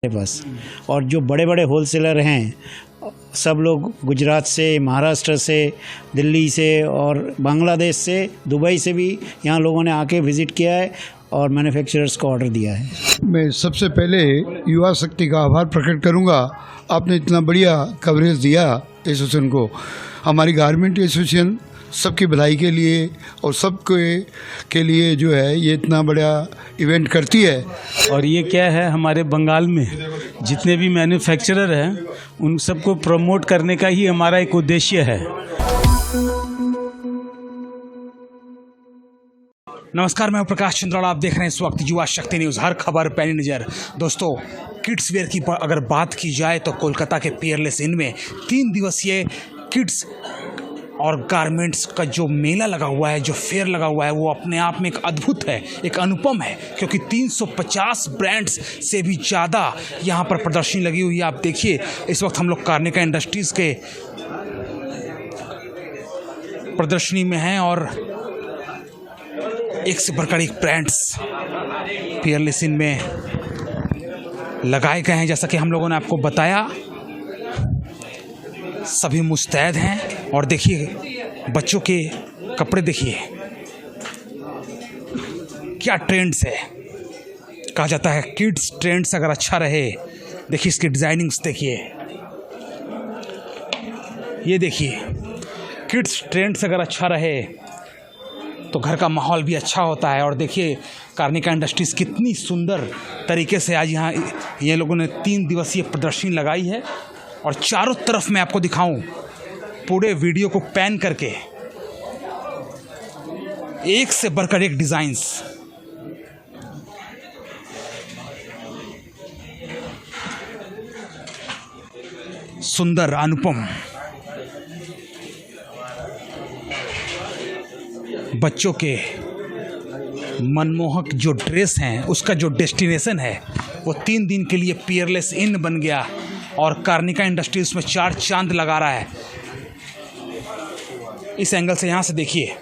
बस। और जो बड़े बड़े होलसेलर हैं सब लोग गुजरात से, महाराष्ट्र से, दिल्ली से और बांग्लादेश से, दुबई से भी यहाँ लोगों ने आके विज़िट किया है और मैन्युफैक्चरर्स को ऑर्डर दिया है। मैं सबसे पहले युवा शक्ति का आभार प्रकट करूँगा। आपने इतना बढ़िया कवरेज दिया एसोसिएशन को। हमारी गारमेंट एसोसिएशन सबकी भलाई के लिए और सबके लिए जो है ये इतना बड़ा इवेंट करती है। और ये क्या है, हमारे बंगाल में जितने भी मैन्युफैक्चरर हैं उन सबको प्रमोट करने का ही हमारा एक उद्देश्य है। नमस्कार, मैं प्रकाश चंद्राला। आप देख रहे हैं इस वक्त युवा शक्ति न्यूज़, हर खबर पैनी नज़र। दोस्तों, किड्स वेयर की अगर बात की जाए तो कोलकाता के पियरलेस इन में 3 दिवसीय किड्स और गारमेंट्स का जो मेला लगा हुआ है, जो फेयर लगा हुआ है, वो अपने आप में एक अद्भुत है, एक अनुपम है, क्योंकि 350 ब्रांड्स से भी ज़्यादा यहाँ पर प्रदर्शनी लगी हुई है। आप देखिए, इस वक्त हम लोग कार्निका इंडस्ट्रीज़ के प्रदर्शनी में हैं और एक से बढ़कर एक ब्रांड्स पियरलेस इन में लगाए गए हैं। जैसा कि हम लोगों ने आपको बताया, सभी मुस्तैद हैं। और देखिए बच्चों के कपड़े, देखिए क्या ट्रेंड्स है। कहा जाता है किड्स ट्रेंड्स अगर अच्छा रहे, देखिए इसकी डिज़ाइनिंग्स देखिए, ये देखिए किड्स ट्रेंड्स अगर अच्छा रहे तो घर का माहौल भी अच्छा होता है। और देखिए कार्निका इंडस्ट्रीज़ कितनी सुंदर तरीके से आज यहाँ ये लोगों ने 3 दिवसीय प्रदर्शनी लगाई है। और चारों तरफ मैं आपको दिखाऊं, पूरे वीडियो को पैन करके, एक से बढ़कर एक डिज़ाइंस। सुंदर, अनुपम। बच्चों के मनमोहक जो ड्रेस हैं, उसका जो डेस्टिनेशन है वो 3 दिन के लिए पियरलेस इन बन गया और कार्निका इंडस्ट्रीज में 4 चांद लगा रहा है। इस एंगल से यहाँ से देखिए,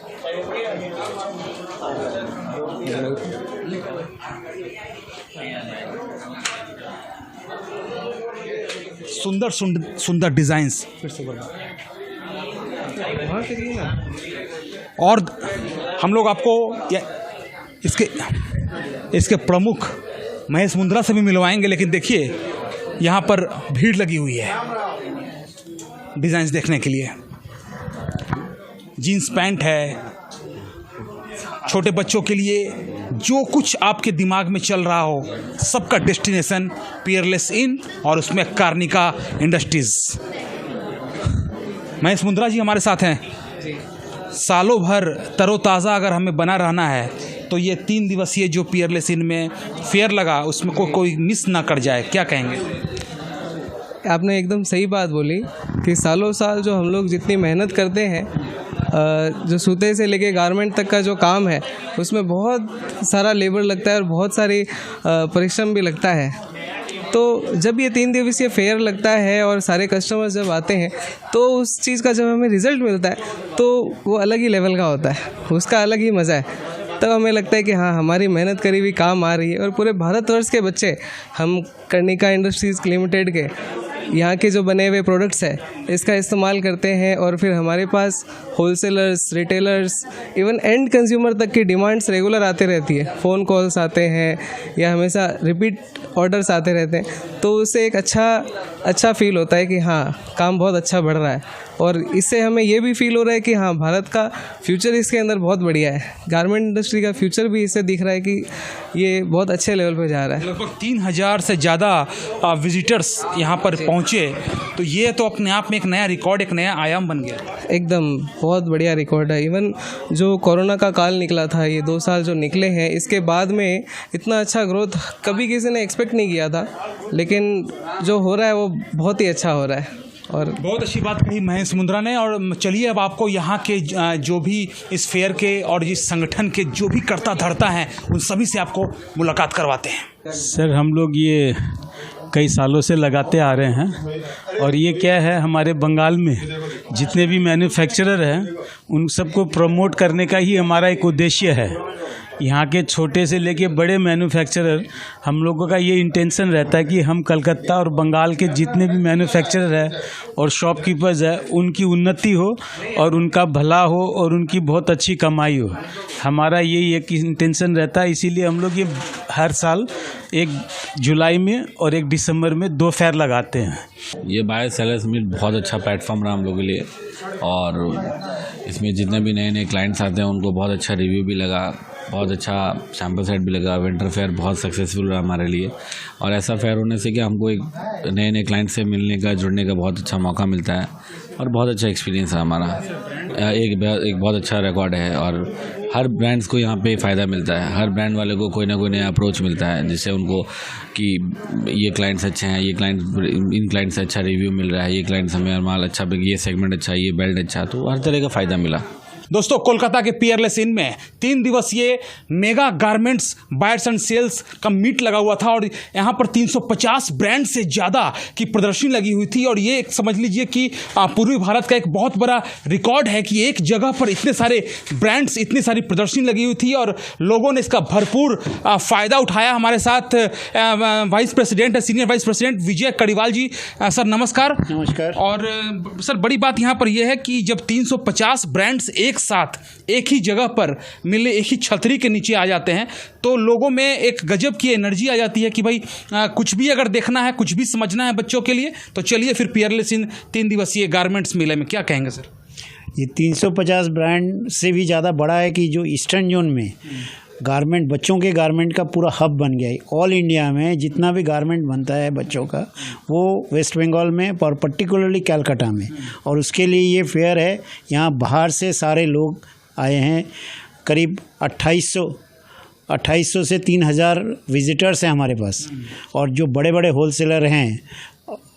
सुंदर सुंदर डिजाइन्स। और हम लोग आपको इसके प्रमुख महेश मुंद्रा से भी मिलवाएंगे, लेकिन देखिए यहाँ पर भीड़ लगी हुई है डिज़ाइंस देखने के लिए। जीन्स पैंट है, छोटे बच्चों के लिए जो कुछ आपके दिमाग में चल रहा हो, सबका डेस्टिनेशन पियरलेस इन और उसमें कार्निका इंडस्ट्रीज़। महेश मुंद्रा जी हमारे साथ हैं। सालों भर तरोताज़ा अगर हमें बना रहना है तो ये 3 दिवसीय जो पियरलेस इन में फेयर लगा, उसमें कोई मिस ना कर जाए, क्या कहेंगे? आपने एकदम सही बात बोली कि सालों साल जो हम लोग जितनी मेहनत करते हैं, जो सूते से लेके गारमेंट तक का जो काम है, उसमें बहुत सारा लेबर लगता है और बहुत सारी परिश्रम भी लगता है। तो जब ये 3 दिवसीय फेयर लगता है और सारे कस्टमर्स जब आते हैं तो उस चीज़ का जब हमें रिज़ल्ट मिलता है तो वो अलग ही लेवल का होता है, उसका अलग ही मज़ा है। तब हमें लगता है कि हाँ, हमारी मेहनत करी हुई काम आ रही है। और पूरे भारतवर्ष के बच्चे हम कार्निका इंडस्ट्रीज़ लिमिटेड के यहाँ के जो बने हुए प्रोडक्ट्स हैं इसका इस्तेमाल करते हैं। और फिर हमारे पास wholesalers, retailers, even end consumer तक की डिमांड्स रेगुलर आते रहती है। फ़ोन कॉल्स आते हैं या हमेशा रिपीट ऑर्डर्स आते रहते हैं, तो उससे एक अच्छा फील होता है कि हाँ, काम बहुत अच्छा बढ़ रहा है। और इससे हमें ये भी फील हो रहा है कि हाँ, भारत का फ्यूचर इसके अंदर बहुत बढ़िया है। गारमेंट इंडस्ट्री का फ्यूचर भी इससे दिख रहा है कि ये बहुत अच्छे लेवल पे जा रहा है। लगभग 3000 से ज़्यादा विजिटर्स यहाँ पर पहुँचे, तो ये तो अपने आप में एक नया रिकॉर्ड, एक नया आयाम बन गया। एकदम बहुत बढ़िया रिकॉर्ड है। इवन जो कोरोना का काल निकला था, ये 2 साल जो निकले हैं, इसके बाद में इतना अच्छा ग्रोथ कभी किसी ने एक्सपेक्ट नहीं किया था, लेकिन जो हो रहा है वो बहुत ही अच्छा हो रहा है। और बहुत अच्छी बात कही महेश मुंद्रा ने। और चलिए अब आपको यहाँ के जो भी इस फेयर के और इस संगठन के जो भी कर्ता धर्ता हैं, उन सभी से आपको मुलाकात करवाते हैं। सर, हम लोग ये कई सालों से लगाते आ रहे हैं और ये क्या है, हमारे बंगाल में जितने भी मैन्युफैक्चरर हैं उन सबको प्रमोट करने का ही हमारा एक उद्देश्य है। यहाँ के छोटे से लेके बड़े मैन्युफैक्चरर, हम लोगों का ये इंटेंशन रहता है कि हम कलकत्ता और बंगाल के जितने भी मैन्युफैक्चरर है और शॉपकीपर्स है उनकी उन्नति हो और उनका भला हो और उनकी बहुत अच्छी कमाई हो। हमारा यही एक इंटेंशन रहता है, इसीलिए हम लोग ये हर साल 1 जुलाई में और 1 दिसंबर में 2 फेयर लगाते हैं। ये बायर सेलर्स मीट बहुत अच्छा प्लेटफॉर्म रहा हम लोगों के लिए और इसमें जितने भी नए नए क्लाइंट्स आते हैं उनको बहुत अच्छा रिव्यू भी लगा, बहुत अच्छा सैम्पल सेट भी लगा। विंटर फेयर बहुत सक्सेसफुल रहा हमारे लिए और ऐसा फेयर होने से कि हमको एक नए नए क्लाइंट से मिलने का, जुड़ने का बहुत अच्छा मौका मिलता है और बहुत अच्छा एक्सपीरियंस है हमारा। एक बहुत अच्छा रिकॉर्ड है और हर ब्रांड्स को यहाँ पे फ़ायदा मिलता है। हर ब्रांड वाले को कोई ना कोई नया अप्रोच मिलता है जिससे उनको कि ये क्लाइंट्स अच्छे हैं, ये क्लाइंट इन क्लाइंट से अच्छा रिव्यू मिल रहा है, ये क्लाइंट्स हमें माल अच्छा, ये सेगमेंट अच्छा, ये बेल्ट अच्छा, तो हर तरह का फ़ायदा मिला। दोस्तों, कोलकाता के पियरलेस इन में 3 दिवसीय mega garments buyers and sales का मीट लगा हुआ था और यहाँ पर 350 ब्रांड से ज़्यादा की प्रदर्शनी लगी हुई थी और ये समझ लीजिए कि पूर्वी भारत का एक बहुत बड़ा रिकॉर्ड है कि एक जगह पर इतने सारे ब्रांड्स, इतनी सारी प्रदर्शनी लगी हुई थी और लोगों ने इसका भरपूर फ़ायदा उठाया। हमारे साथ वाइस प्रेसिडेंट है, सीनियर वाइस प्रेसिडेंट विजय कड़ीवाल जी। सर नमस्कार। नमस्कार। और सर, बड़ी बात यहाँ पर यह है कि जब 350 ब्रांड्स एक साथ एक ही जगह पर मिले, एक ही छतरी के नीचे आ जाते हैं तो लोगों में एक गजब की एनर्जी आ जाती है कि भाई कुछ भी अगर देखना है, कुछ भी समझना है बच्चों के लिए तो चलिए फिर पियरलेस इन 3 दिवसीय गारमेंट्स मेले में। क्या कहेंगे सर? ये 350 ब्रांड से भी ज़्यादा बड़ा है कि जो ईस्टर्न जोन में गारमेंट, बच्चों के गारमेंट का पूरा हब बन गया है। ऑल इंडिया में जितना भी गारमेंट बनता है बच्चों का वो वेस्ट बंगाल में और पर्टिकुलरली कलकत्ता में, और उसके लिए ये फेयर है। यहाँ बाहर से सारे लोग आए हैं, करीब 2800 से 3000 विजिटर्स हैं हमारे पास। और जो बड़े बड़े होलसेलर हैं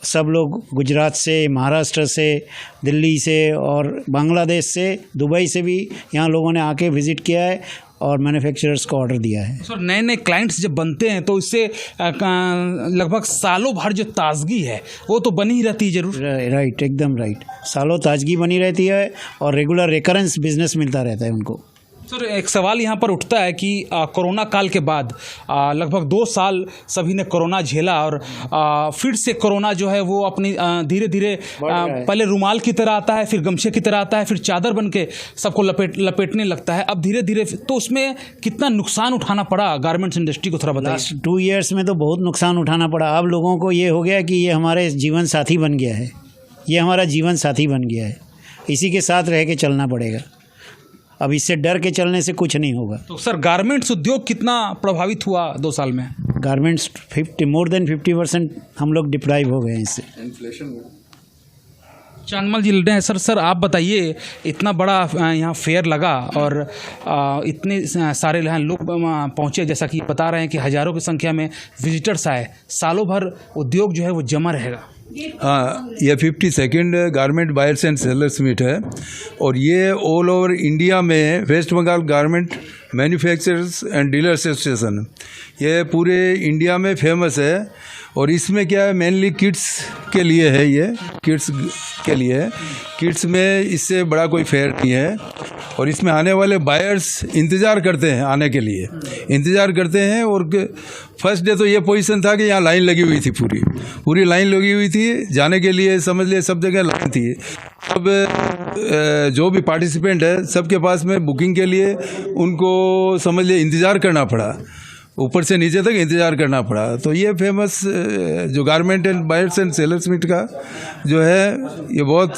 सब लोग गुजरात से, महाराष्ट्र से, दिल्ली से और बांग्लादेश से, दुबई से भी यहाँ लोगों ने आके विज़िट किया है और मैन्युफैक्चरर्स को ऑर्डर दिया है। सर, नए नए क्लाइंट्स जब बनते हैं तो इससे लगभग सालों भर जो ताजगी है वो तो बनी ही रहती है जरूर। राइट, एकदम राइट। सालों ताजगी बनी रहती है और रेगुलर रिकरेंस बिजनेस मिलता रहता है उनको। सर, एक सवाल यहाँ पर उठता है कि कोरोना काल के बाद लगभग 2 साल सभी ने कोरोना झेला और फिर से कोरोना जो है वो अपनी धीरे धीरे पहले रुमाल की तरह आता है, फिर गमछे की तरह आता है, फिर चादर बन के सबको लपेटने लगता है। अब धीरे धीरे तो उसमें कितना नुकसान उठाना पड़ा गारमेंट्स इंडस्ट्री को, थोड़ा बताइए। लास्ट 2 ईयर्स में तो बहुत नुकसान उठाना पड़ा। अब लोगों को ये हो गया कि ये हमारे जीवन साथी बन गया है, ये हमारा जीवन साथी बन गया है, इसी के साथ रह के चलना पड़ेगा। अब इससे डर के चलने से कुछ नहीं होगा। तो सर, गारमेंट्स उद्योग कितना प्रभावित हुआ 2 साल में? गारमेंट्स मोर देन 50% हम लोग डिप्राइव हो गए हैं इससे। चांदमल जी लड़े हैं। सर आप बताइए, इतना बड़ा यहाँ फेयर लगा और इतने सारे यहाँ लोग पहुँचे, जैसा कि बता रहे हैं कि हज़ारों की संख्या में विजिटर्स आए, सालों भर उद्योग जो है वो जमा रहेगा। हाँ, ये 52nd garment buyers and sellers meet है और ये ऑल ओवर इंडिया में West Bengal garment manufacturers and dealer association, ये पूरे इंडिया में फेमस है। और इसमें क्या है, मेनली किड्स के लिए है, ये किड्स के लिए है। किड्स में इससे बड़ा कोई फेयर नहीं है और इसमें आने वाले बायर्स इंतज़ार करते हैं, आने के लिए इंतज़ार करते हैं। और फर्स्ट डे तो ये पोजीशन था कि यहाँ लाइन लगी हुई थी, पूरी लाइन लगी हुई थी जाने के लिए, समझ लिए सब जगह लाइन थी। अब जो भी पार्टिसिपेंट है सबके पास में बुकिंग के लिए उनको समझ लिए इंतज़ार करना पड़ा, ऊपर से नीचे तक इंतज़ार करना पड़ा। तो ये फेमस जो garment and buyers and sellers meet का जो है ये बहुत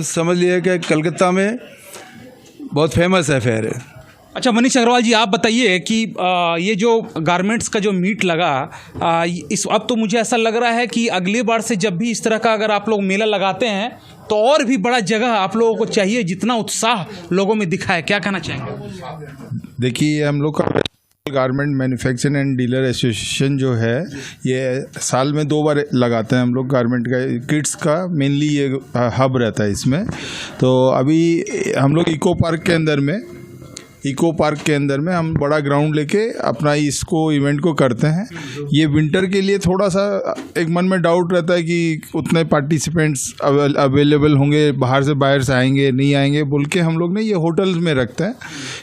समझ लिए कि कलकत्ता में बहुत फेमस है फेयर है। अच्छा, मनीष अग्रवाल जी, आप बताइए कि ये जो गारमेंट्स का जो मीट लगा अब तो मुझे ऐसा लग रहा है कि अगली बार से जब भी इस तरह का अगर आप लोग मेला लगाते हैं तो और भी बड़ा जगह आप लोगों को चाहिए, जितना उत्साह लोगों में दिखा है। क्या कहना चाहेंगे? देखिए, हम लोग का garment manufacturing and dealer association जो है ये साल में 2 बार लगाते हैं हम लोग। गारमेंट का किड्स का मेनली ये हब रहता है इसमें। तो अभी हम लोग इको पार्क के अंदर में इको पार्क के अंदर में हम बड़ा ग्राउंड लेके अपना इसको इवेंट को करते हैं। ये विंटर के लिए थोड़ा सा एक मन में डाउट रहता है कि उतने पार्टिसिपेंट्स अवेलेबल होंगे, बाहर से बायर्स आएंगे नहीं आएंगे बोल के हम लोग ने ये होटल्स में रखते हैं।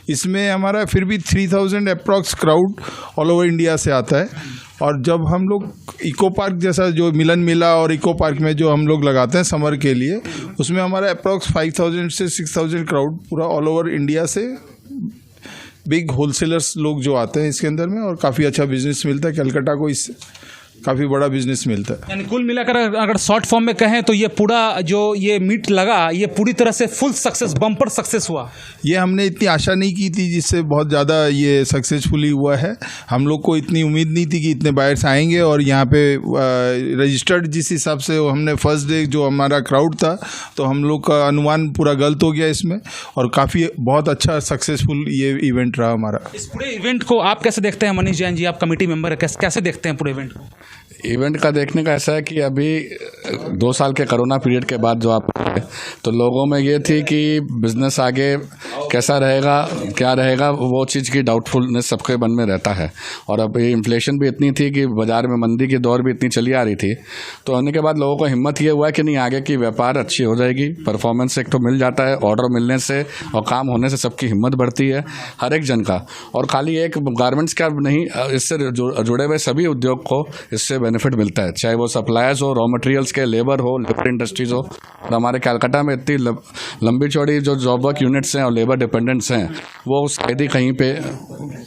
इसमें हमारा फिर भी 3000 approx crowd all over India से आता है। और जब हम लोग इको पार्क जैसा जो मिलन मेला और इको पार्क में जो हम लोग लगाते हैं समर के लिए, उसमें हमारा अप्रॉक्स 5000 से 6000 क्राउड पूरा ऑल ओवर इंडिया से बिग होलसेलर्स लोग जो आते हैं इसके अंदर में, और काफ़ी अच्छा बिजनेस मिलता है। कलकत्ता को इस काफ़ी बड़ा बिजनेस मिलता है। यानी कुल मिलाकर अगर शॉर्ट फॉर्म में कहें तो ये पूरा जो ये मीट लगा ये पूरी तरह से फुल सक्सेस, बम्पर सक्सेस हुआ। ये हमने इतनी आशा नहीं की थी जिससे बहुत ज़्यादा ये सक्सेसफुली हुआ है। हम लोग को इतनी उम्मीद नहीं थी कि इतने बायर्स आएंगे, और यहाँ पे रजिस्टर्ड जिस हिसाब से हमने फर्स्ट डे जो हमारा क्राउड था तो हम लोग का अनुमान पूरा गलत हो गया इसमें, और काफ़ी बहुत अच्छा सक्सेसफुल ये इवेंट रहा हमारा। इस पूरे इवेंट को आप कैसे देखते हैं मनीष जैन जी, आप कमेटी मेंबर है, कैसे देखते हैं पूरे इवेंट को? इवेंट का देखने का ऐसा है कि अभी 2 साल के कोरोना पीरियड के बाद जो आप तो लोगों में ये थी कि बिजनेस आगे कैसा रहेगा, क्या रहेगा, वो चीज़ की डाउटफुलनेस सबके मन में रहता है। और अब इन्फ्लेशन भी इतनी थी कि बाज़ार में मंदी की दौर भी इतनी चली आ रही थी, तो होने के बाद लोगों को हिम्मत ये हुआ कि नहीं, आगे की व्यापार अच्छी हो जाएगी। परफॉर्मेंस एक तो मिल जाता है, ऑर्डर मिलने से और काम होने से सबकी हिम्मत बढ़ती है हर एक जन का। और खाली एक गारमेंट्स का नहीं, इससे जुड़े हुए सभी उद्योग को इससे बेनिफिट मिलता है, चाहे वो सप्लायर्स हो, रॉ मटेरियल्स के, लेबर हो, लेबर इंडस्ट्रीज हो। और हमारे कलकत्ता में इतनी लंबी चौड़ी जो जॉब वर्क यूनिट्स हैं और लेबर डिपेंडेंट्स हैं, वो शायद ही कहीं पे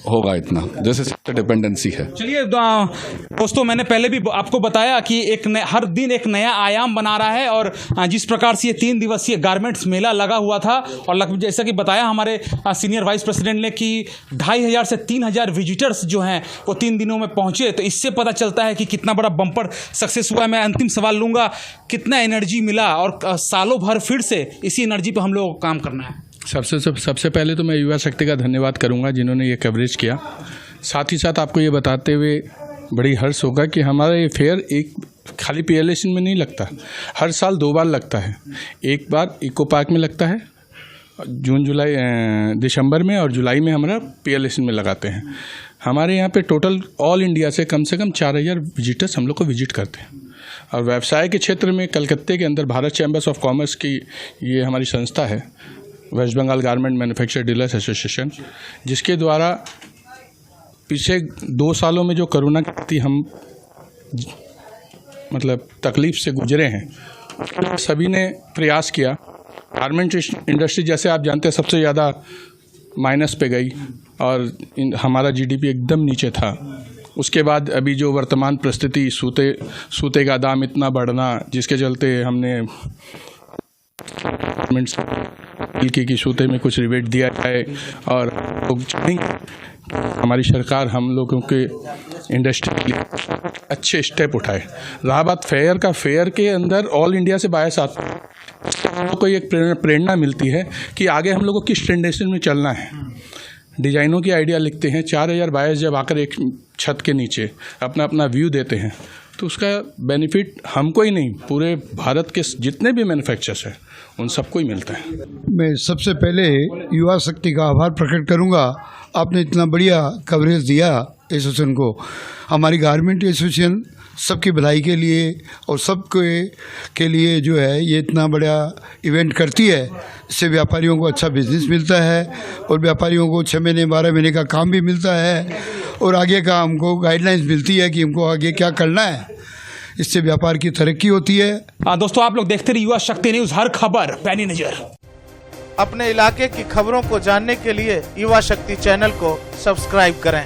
होगा इतना, जैसे डिपेंडेंसी है। चलिए दोस्तों, मैंने पहले भी आपको बताया कि हर दिन एक नया आयाम बना रहा है, और जिस प्रकार से ये 3 दिवसीय गारमेंट्स मेला लगा हुआ था, और जैसा कि बताया हमारे सीनियर वाइस प्रेसिडेंट ने कि 2500 से 3000 विजिटर्स जो हैं वो 3 दिनों में पहुंचे, तो इससे पता चलता है कि कितना बड़ा बम्पर सक्सेस हुआ है। मैं अंतिम सवाल लूँगा, कितना एनर्जी मिला, और सालों भर फिर से इसी एनर्जी पर हम लोग को काम करना है? सबसे पहले तो मैं युवा शक्ति का धन्यवाद करूंगा जिन्होंने ये कवरेज किया। साथ ही साथ आपको ये बताते हुए बड़ी हर्ष होगा कि हमारा ये फेयर एक खाली पीएलएस में नहीं लगता, हर साल 2 बार लगता है। एक बार इको पार्क में लगता है दिसंबर में, और जुलाई में हमारा पीएलएस में लगाते हैं। हमारे यहाँ पे टोटल ऑल इंडिया से कम 4000 विजिटर्स हम लोग को विजिट करते हैं। और व्यवसाय के क्षेत्र में कलकत्ते के अंदर भारत चैम्बर्स ऑफ कॉमर्स की ये हमारी संस्था है, West Bengal garment manufacture dealers association, जिसके द्वारा पिछले 2 सालों में जो कोरोना की हम मतलब तकलीफ से गुजरे हैं, सभी ने प्रयास किया। गारमेंट इंडस्ट्री जैसे आप जानते हैं सबसे ज़्यादा माइनस पे गई, और हमारा जीडीपी एकदम नीचे था। उसके बाद अभी जो वर्तमान परिस्थिति, सूते का दाम इतना बढ़ना, जिसके चलते हमने की सूते में कुछ रिबेट दिया जाए, और हमारी सरकार हम लोगों के इंडस्ट्री के लिए अच्छे स्टेप उठाए। रहा बात फेयर का, फेयर के अंदर ऑल इंडिया से बायर्स आते हैं, हम लोग को एक प्रेरणा मिलती है कि आगे हम लोग को किस ट्रेंडेशन में चलना है। डिजाइनों की आइडिया लिखते हैं, 4000 बायर्स जब आकर एक छत के नीचे अपना अपना व्यू देते हैं, तो उसका बेनिफिट हमको ही नहीं, पूरे भारत के जितने भी मैन्युफैक्चरर्स हैं उन सबको ही मिलता है। मैं सबसे पहले युवा शक्ति का आभार प्रकट करूंगा, आपने इतना बढ़िया कवरेज दिया एसोसिएशन को। हमारी गारमेंट एसोसिएशन सबकी भलाई के लिए और के लिए जो है ये इतना बड़ा इवेंट करती है, इससे व्यापारियों को अच्छा बिजनेस मिलता है, और व्यापारियों को 6 महीने 12 महीने का काम भी मिलता है, और आगे का हमको गाइडलाइंस मिलती है कि हमको आगे क्या करना है, इससे व्यापार की तरक्की होती है। दोस्तों, आप लोग देखते रहिए युवा शक्ति न्यूज़, हर खबर पैनी नजर। अपने इलाके की खबरों को जानने के लिए युवा शक्ति चैनल को सब्सक्राइब करें।